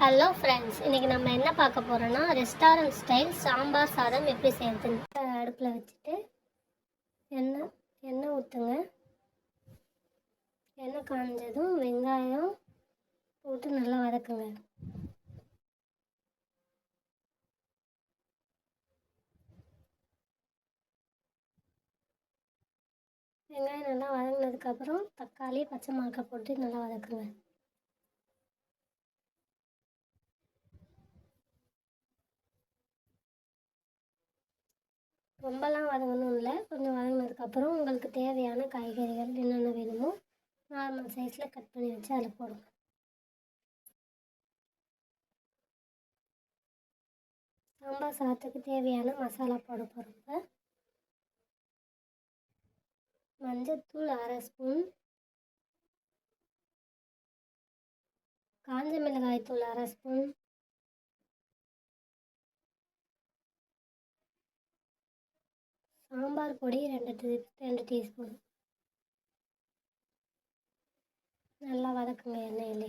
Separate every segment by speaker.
Speaker 1: Hello friends, இன்றைக்கி நம்ம என்ன பார்க்க போகிறோன்னா ரெஸ்டாரண்ட் ஸ்டைல் சாம்பார் சாதம் எப்படி செய்யறதுன்னு. அடுப்பில் வச்சுட்டு எண்ணெய் ஊற்றுங்க. எண்ணெய் காஞ்சதும் வெங்காயம் போட்டு நல்லா வதக்குங்க. வெங்காயம் நல்லா வதங்கினதுக்கப்புறம் தக்காளி பச்சை மிளகாய் போட்டு நல்லா வதக்குங்க. ரொம்பலாம் வதங்கணும் இல்லை, கொஞ்சம் வதங்கினதுக்கப்புறம் உங்களுக்கு தேவையான காய்கறிகள் என்னென்ன வேணுமோ நார்மல் சைஸில் கட் பண்ணி வச்சு அதில் போடுங்க. சாம்பார் சாதத்துக்கு தேவையான மசாலா போட போகிறப்ப மஞ்சத்தூள் 1/2 ஸ்பூன், காஞ்ச மிளகாய் தூள் 1/2 ஸ்பூன், சாம்பார் பொடி 2 டீஸ்பூன். நல்லா வதக்குங்க எண்ணெயிலே.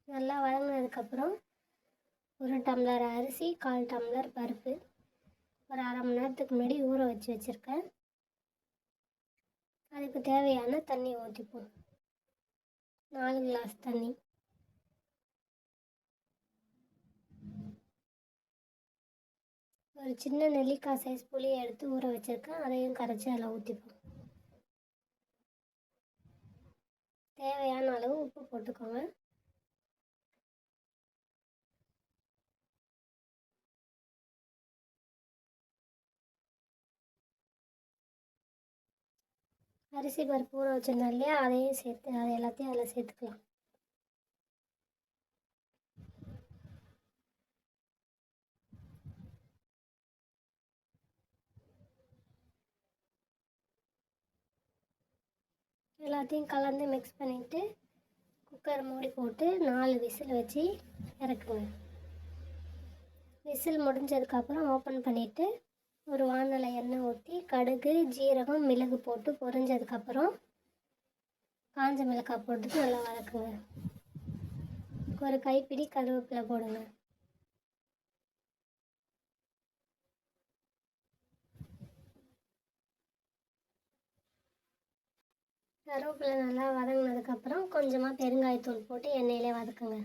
Speaker 1: நல்லா வதங்கினதுக்கப்புறம் 1 டம்ளர் அரிசி, 1/4 டம்ளர் பருப்பு ஒரு 1/2 மணி நேரத்துக்கு முன்னாடி ஊற வச்சு வச்சுருக்கேன். அதுக்கு தேவையான தண்ணி ஊற்றிப்போம். 4 கிளாஸ் தண்ணி. ஒரு சின்ன நெல்லிக்காய் சைஸ் புளியை எடுத்து ஊற வச்சுருக்கேன், அதையும் கரைச்சி அதில் ஊற்றிப்போம். தேவையான அளவு உப்பு போட்டுக்கோங்க. அரிசி பருப்பு ஊற வச்சுருந்தோம் இல்லையா, அதையும் சேர்த்து அதை எல்லாத்தையும் அதில் சேர்த்துக்கலாம். எல்லாத்தையும் கலந்து மிக்ஸ் பண்ணிவிட்டு குக்கர் மூடி போட்டு 4 விசில் வச்சு இறக்குங்க. விசில் முடிஞ்சதுக்கப்புறம் ஓப்பன் பண்ணிவிட்டு ஒரு வானலை எண்ணெய் ஊற்றி கடுகு, ஜீரகம், மிளகு போட்டு பொரிஞ்சதுக்கப்புறம் காஞ்ச மிளகாய் போட்டுட்டு நல்லா வதக்குங்க. ஒரு கைப்பிடி கருவேப்பிலை போடுங்க. கருவேப்பிலை நல்லா வதங்கினதுக்கப்புறம் கொஞ்சமாக பெருங்காயத்தூள் போட்டு எண்ணெயிலே வதக்குங்க.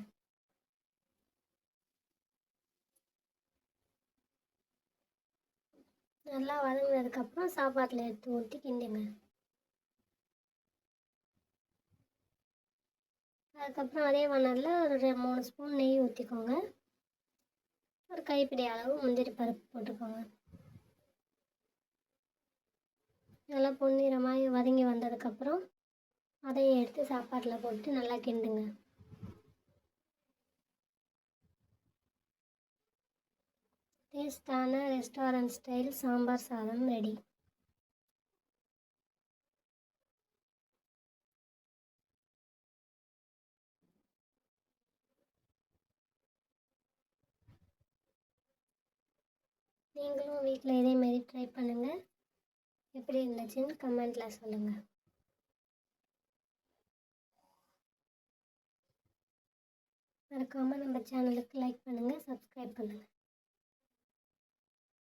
Speaker 1: நல்லா வதங்கினதுக்கப்புறம் சாப்பாட்டில் எடுத்து ஊற்றி கிண்டுங்க. அதுக்கப்புறம் அதே வானலில் ஒரு 3 ஸ்பூன் நெய் ஊற்றிக்கோங்க. ஒரு கைப்பிடி அளவு முந்திரி பருப்பு போட்டுக்கோங்க. நல்லா பொன்னிறமாக வதங்கி வந்ததுக்கப்புறம் அதையும் எடுத்து சாப்பாட்டில் போட்டு நல்லா கிண்டுங்க. டேஸ்டான ரெஸ்டாரண்ட் ஸ்டைல் சாம்பார் சாதம் ரெடி. நீங்களும் வீட்டில் இதேமாரி ட்ரை பண்ணுங்கள். எப்படி இருந்துச்சுன்னு கமெண்ட்டில் சொல்லுங்கள். மறக்காமல் நம்ம சேனலுக்கு லைக் பண்ணுங்கள், சப்ஸ்கிரைப் பண்ணுங்கள்.